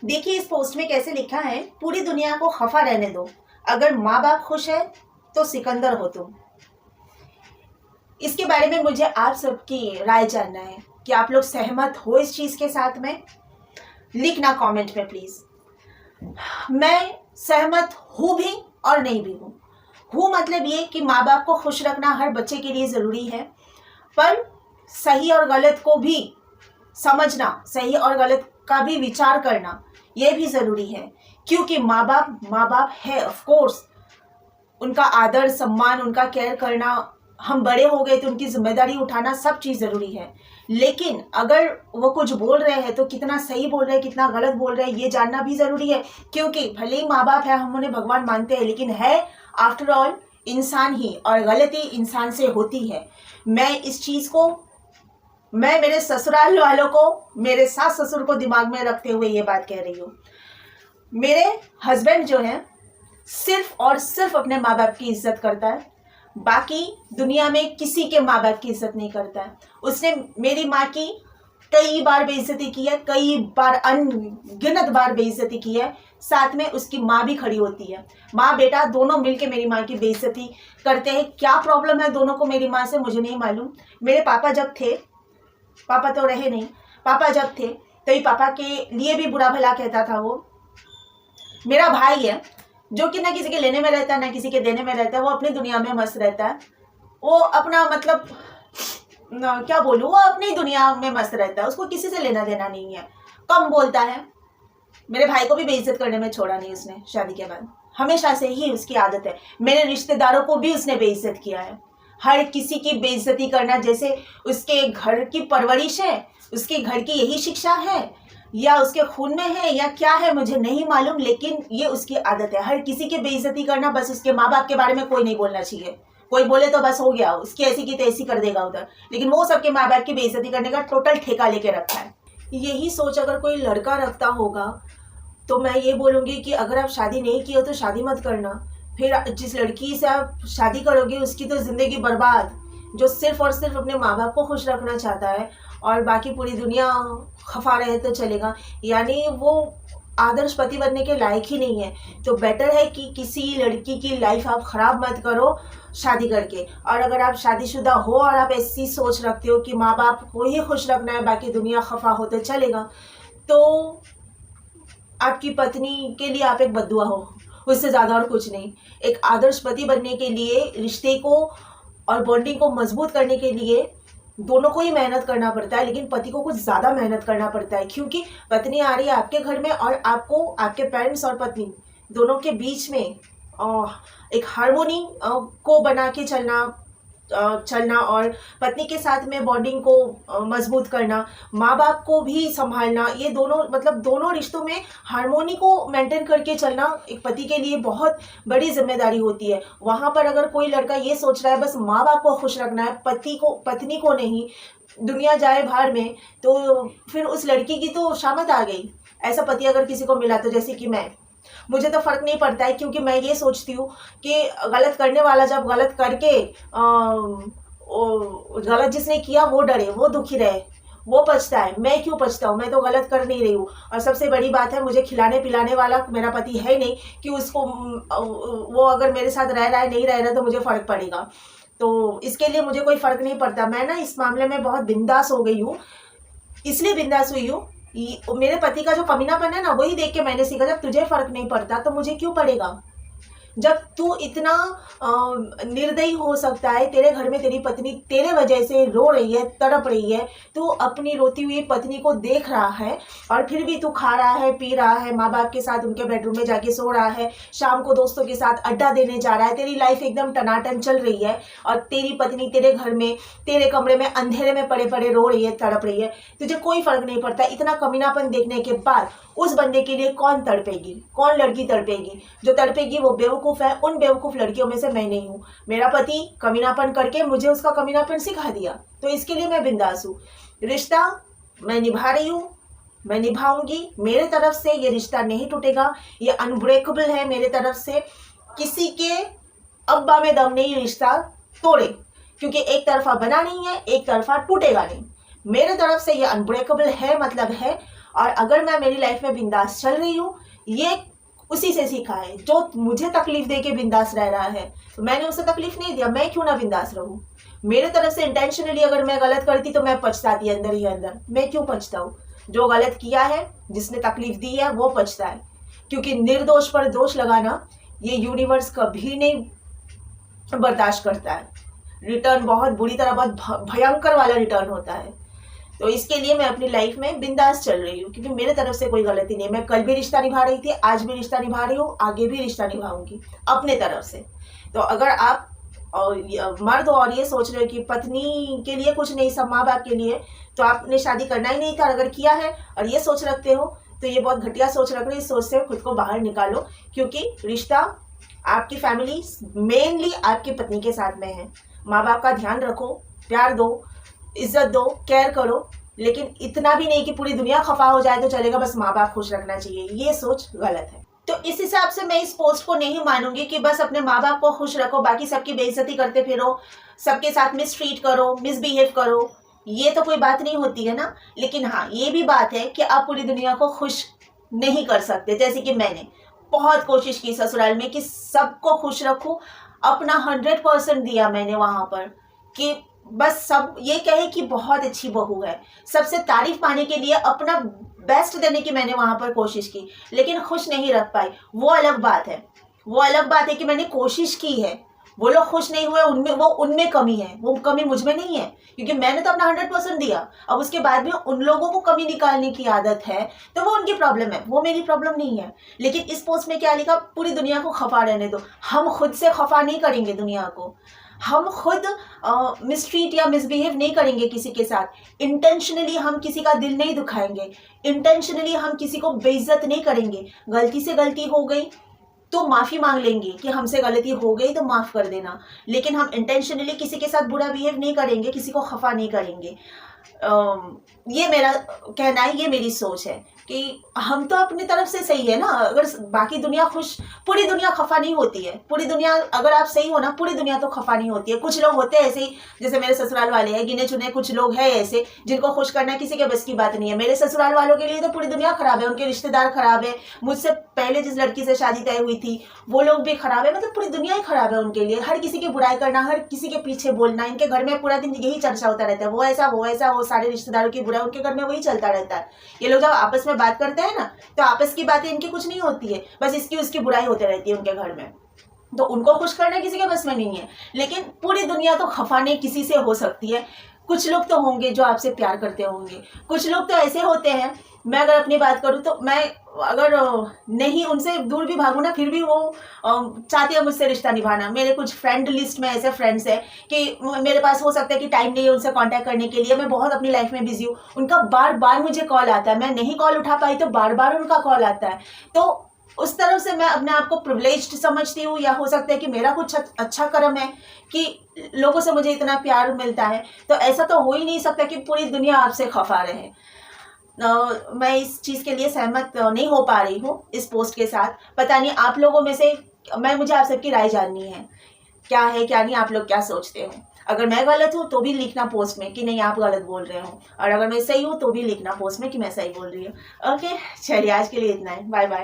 देखिए इस पोस्ट में कैसे लिखा है, पूरी दुनिया को खफा रहने दो, अगर माँ बाप खुश है तो सिकंदर हो तुम। इसके बारे में मुझे आप सबकी राय जानना है कि आप लोग सहमत हो इस चीज़ के साथ में। लिखना कमेंट में प्लीज़। मैं सहमत हूँ भी और नहीं भी हूँ मतलब ये कि माँ बाप को खुश रखना हर बच्चे के लिए ज़रूरी है, पर सही और गलत को भी समझना, सही और गलत का भी विचार करना ये भी ज़रूरी है। क्योंकि माँ बाप है, ऑफ कोर्स उनका आदर सम्मान, उनका केयर करना, हम बड़े हो गए तो उनकी जिम्मेदारी उठाना, सब चीज़ ज़रूरी है। लेकिन अगर वो कुछ बोल रहे हैं तो कितना सही बोल रहे हैं, कितना गलत बोल रहे हैं, ये जानना भी ज़रूरी है। क्योंकि भले ही माँ बाप है, हम उन्हें भगवान मानते हैं, लेकिन है आफ्टर ऑल इंसान ही, और गलती इंसान से होती है। मैं इस चीज़ को, मैं मेरे ससुराल वालों को, मेरे सास ससुर को दिमाग में रखते हुए ये बात कह रही हूँ। मेरे हस्बैंड जो है सिर्फ और सिर्फ अपने माँ बाप की इज्जत करता है, बाकी दुनिया में किसी के माँ बाप की इज्जत नहीं करता है। उसने मेरी माँ की कई बार बेइज्जती की है, कई बार अनगिनत बार बेइज्जती की है, साथ में उसकी माँ भी खड़ी होती है। माँ बेटा दोनों मिलके मेरी माँ की बेइज्जती करते हैं। क्या प्रॉब्लम है दोनों को मेरी माँ से, मुझे नहीं मालूम। मेरे पापा जब थे, पापा तो रहे नहीं, पापा जब थे तभी पापा के लिए भी बुरा भला कहता था वो। मेरा भाई है जो कि ना किसी के लेने में रहता है ना किसी के देने में रहता है, वो अपनी दुनिया में मस्त रहता है। वो अपना मतलब क्या बोलूँ, वो अपनी दुनिया में मस्त रहता है, उसको किसी से लेना देना नहीं है, कम बोलता है। मेरे भाई को भी बेइज्जत करने में छोड़ा नहीं उसने शादी के बाद, हमेशा से ही उसकी आदत है। मेरे रिश्तेदारों को भी उसने बेइज्जत किया है, हर किसी की बेइज्जती करना। जैसे उसके घर की परवरिश है, उसके घर की यही शिक्षा है, या उसके खून में है, या क्या है मुझे नहीं मालूम, लेकिन ये उसकी आदत है, हर किसी की बेइज्जती करना। बस उसके माँ बाप के बारे में कोई नहीं बोलना चाहिए, कोई बोले तो बस हो गया, उसकी ऐसी की तैसी कर देगा उधर, लेकिन वो सबके माँ बाप की बेइज्जती करने का टोटल ठेका लेके रखा है। यही सोच अगर कोई लड़का रखता होगा तो मैं ये बोलूँगी कि अगर आप शादी नहीं की हो तो शादी मत करना। फिर जिस लड़की से आप शादी करोगे उसकी तो ज़िंदगी बर्बाद, जो सिर्फ और सिर्फ अपने माँ बाप को खुश रखना चाहता है और बाकी पूरी दुनिया खफा रहे तो चलेगा, यानी वो आदर्श पति बनने के लायक ही नहीं है। तो बेटर है कि किसी लड़की की लाइफ आप ख़राब मत करो शादी करके। और अगर आप शादीशुदा हो और आप ऐसी सोच रखते हो कि माँ बाप को ही खुश रखना है, बाकी दुनिया खफा हो तो चलेगा, तो आपकी पत्नी के लिए आप एक बद्दुआ हो, उससे ज़्यादा और कुछ नहीं। एक आदर्श पति बनने के लिए, रिश्ते को और बॉन्डिंग को मजबूत करने के लिए दोनों को ही मेहनत करना पड़ता है, लेकिन पति को कुछ ज़्यादा मेहनत करना पड़ता है। क्योंकि पत्नी आ रही है आपके घर में और आपको आपके पेरेंट्स और पत्नी दोनों के बीच में एक हार्मोनी को बना के चलना और पत्नी के साथ में बॉन्डिंग को मजबूत करना, माँ बाप को भी संभालना, ये दोनों मतलब दोनों रिश्तों में हार्मोनी को मेंटेन करके चलना एक पति के लिए बहुत बड़ी जिम्मेदारी होती है। वहाँ पर अगर कोई लड़का ये सोच रहा है बस माँ बाप को खुश रखना है, पत्नी को नहीं, दुनिया जाए बाहर में, तो फिर उस लड़की की तो शामत आ गई। ऐसा पति अगर किसी को मिला तो, जैसे कि मुझे तो फ़र्क नहीं पड़ता है, क्योंकि मैं ये सोचती हूँ कि गलत करने वाला जब गलत करके गलत जिसने किया वो डरे, वो दुखी रहे, वो पछता है। मैं क्यों पछता हूँ, मैं तो गलत कर नहीं रही हूँ। और सबसे बड़ी बात है, मुझे खिलाने पिलाने वाला मेरा पति है नहीं कि उसको वो अगर मेरे साथ रह रहा है नहीं रह रहा है तो मुझे फ़र्क पड़ेगा। तो इसके लिए मुझे कोई फ़र्क नहीं पड़ता। मैं ना इस मामले में बहुत बिंदास हो गई हूँ, इसलिए बिंदास हुई हूँ, मेरे पति का जो कमीनापन है ना, वही देख के मैंने सीखा जब तुझे फर्क नहीं पड़ता तो मुझे क्यों पड़ेगा। जब तू इतना निर्दयी हो सकता है, तेरे घर में तेरी पत्नी तेरे वजह से रो रही है, तड़प रही है, तू अपनी रोती हुई पत्नी को देख रहा है और फिर भी तू खा रहा है, पी रहा है, माँ बाप के साथ उनके बेडरूम में जाके सो रहा है, शाम को दोस्तों के साथ अड्डा देने जा रहा है, तेरी लाइफ एकदम टनाटन चल रही है और तेरी पत्नी तेरे घर में, तेरे कमरे में अंधेरे में पड़े पड़े रो रही है, तड़प रही है, तुझे कोई फर्क नहीं पड़ता। इतना कमीनापन देखने के बाद उस बंदे के लिए कौन तड़पेगी, कौन लड़की तड़पेगी? जो तड़पेगी वो बेवकूफ़ है। उन बेवकूफ़ लड़कियों में से मैं नहीं हूँ। मेरा पति कमीनापन करके मुझे उसका कमीनापन सिखा दिया, तो इसके लिए मैं बिंदास हूँ। रिश्ता मैं निभा रही हूँ, मैं निभाऊंगी। मेरे तरफ से ये रिश्ता नहीं टूटेगा, ये अनब्रेकेबल है मेरे तरफ से। किसी के अब्बा में दम नहीं रिश्ता तोड़े, क्योंकि एक तरफा बना नहीं है, एक तरफा टूटेगा नहीं। मेरे तरफ से ये अनब्रेकेबल है, मतलब है। और अगर मैं मेरी लाइफ में बिंदास चल रही हूँ, ये उसी से सीखा है। जो मुझे तकलीफ दे के बिंदास रह रहा है, तो मैंने उसे तकलीफ नहीं दिया, मैं क्यों ना बिंदास रहूं। मेरे तरफ से इंटेंशनली अगर मैं गलत करती तो मैं पछताती अंदर ही अंदर। मैं क्यों पछताऊं? जो गलत किया है, जिसने तकलीफ दी है, वो पछता है। क्योंकि निर्दोष पर दोष लगाना ये यूनिवर्स कभी नहीं बर्दाश्त करता है। रिटर्न बहुत बुरी तरह, बहुत भयंकर वाला रिटर्न होता है। तो इसके लिए मैं अपनी लाइफ में बिंदास चल रही हूँ, क्योंकि मेरे तरफ से कोई गलती नहीं है। मैं कल भी रिश्ता निभा रही थी, आज भी रिश्ता निभा रही हूँ, आगे भी रिश्ता निभाऊंगी अपने तरफ से। तो अगर आप मर्द और ये सोच रहे हो कि पत्नी के लिए कुछ नहीं, सब माँ बाप के लिए, तो आपने शादी करना ही नहीं था। अगर किया है और ये सोच रखते हो तो ये बहुत घटिया सोच रख रहे हो। इस सोच से खुद को बाहर निकालो, क्योंकि रिश्ता आपकी फैमिली मेनली आपकी पत्नी के साथ में है। माँ बाप का ध्यान रखो, प्यार दो, इज्जत दो, केयर करो, लेकिन इतना भी नहीं कि पूरी दुनिया खफा हो जाए तो चलेगा, बस माँ बाप खुश रखना चाहिए। ये सोच गलत है। तो इस हिसाब से मैं इस पोस्ट को नहीं मानूंगी कि बस अपने माँ बाप को खुश रखो, बाकी सबकी बेइज्जती करते फिरो, सबके साथ मिसट्रीट करो, मिसबिहेव करो। ये तो कोई बात नहीं होती है ना। लेकिन हाँ, ये भी बात है कि आप पूरी दुनिया को खुश नहीं कर सकते। जैसे कि मैंने बहुत कोशिश की ससुराल में कि सबको खुश रखूं, अपना 100% दिया मैंने वहां पर, कि बस सब ये कहे कि बहुत अच्छी बहू है, सबसे तारीफ पाने के लिए अपना बेस्ट देने की मैंने वहां पर कोशिश की, लेकिन खुश नहीं रख पाई। वो अलग बात है। वो अलग बात है कि मैंने कोशिश की है, वो लोग खुश नहीं हुए, उनमें कमी है, वो कमी मुझ में नहीं है, क्योंकि मैंने तो अपना 100% दिया। अब उसके बाद भी उन लोगों को कमी निकालने की आदत है, तो वो उनकी प्रॉब्लम है, वो मेरी प्रॉब्लम नहीं है। लेकिन इस पोस्ट में क्या लिखा? पूरी दुनिया को खफा रहने दो। हम खुद से खफा नहीं करेंगे दुनिया को, हम खुद मिसट्रीट या मिसबिहेव नहीं करेंगे किसी के साथ। इंटेंशनली हम किसी का दिल नहीं दुखाएंगे, इंटेंशनली हम किसी को बेइज्जत नहीं करेंगे। गलती से गलती हो गई तो माफ़ी मांग लेंगे कि हमसे गलती हो गई तो माफ़ कर देना, लेकिन हम इंटेंशनली किसी के साथ बुरा बिहेव नहीं करेंगे, किसी को खफा नहीं करेंगे। ये मेरा कहना है, ये मेरी सोच है कि हम तो अपनी तरफ से सही है ना। अगर बाकी दुनिया खुश, पूरी दुनिया खफा नहीं होती है। पूरी दुनिया, अगर आप सही हो ना, पूरी दुनिया तो खफा नहीं होती है। कुछ लोग होते हैं ऐसे ही, जैसे मेरे ससुराल वाले हैं, गिने चुने कुछ लोग हैं ऐसे जिनको खुश करना किसी के बस की बात नहीं है। मेरे ससुराल वालों के लिए तो पूरी दुनिया खराब है, उनके रिश्तेदार खराब है, मुझसे पहले जिस लड़की से शादी तय हुई थी वो लोग भी खराब है। मतलब पूरी दुनिया ही खराब है उनके लिए। हर किसी की बुराई करना, हर किसी के पीछे बोलना, इनके घर में पूरा दिन यही चर्चा होता रहता है, वो ऐसा वो ऐसा, वो सारे रिश्तेदारों की बुराई, उनके घर में वही चलता रहता है। ये लोग जब आपस में बात करते हैं ना, तो आपस की बातें इनकी कुछ नहीं होती है, बस इसकी उसकी बुराई होती रहती है उनके घर में। तो उनको खुश करना किसी के बस में नहीं है। लेकिन पूरी दुनिया तो खफाने किसी से हो सकती है। कुछ लोग तो होंगे जो आपसे प्यार करते होंगे, कुछ लोग तो ऐसे होते हैं। मैं अगर अपनी बात करूं तो मैं अगर नहीं उनसे दूर भी भागूं ना, फिर भी वो चाहती है मुझसे रिश्ता निभाना। मेरे कुछ फ्रेंड लिस्ट में ऐसे फ्रेंड्स हैं कि मेरे पास हो सकता है कि टाइम नहीं है उनसे कांटेक्ट करने के लिए, मैं बहुत अपनी लाइफ में बिजी हूँ, उनका बार बार मुझे कॉल आता है, मैं नहीं कॉल उठा पाई तो बार बार उनका कॉल आता है। तो उस तरफ से मैं अपने आप को प्रिविलेज्ड समझती हूँ, या हो सकता है कि मेरा कुछ अच्छा कर्म है कि लोगों से मुझे इतना प्यार मिलता है। तो ऐसा तो हो ही नहीं सकता कि पूरी दुनिया आपसे खफा रहे। मैं इस चीज़ के लिए सहमत नहीं हो पा रही हूँ इस पोस्ट के साथ। पता नहीं आप लोगों में से, मुझे आप सबकी राय जाननी है, क्या है क्या नहीं, आप लोग क्या सोचते हो। अगर मैं गलत हूँ तो भी लिखना पोस्ट में कि नहीं आप गलत बोल रहे हो, और अगर मैं सही हूँ तो भी लिखना पोस्ट में कि मैं सही बोल रही हूँ। ओके, चलिए आज के लिए इतना है, बाय बाय।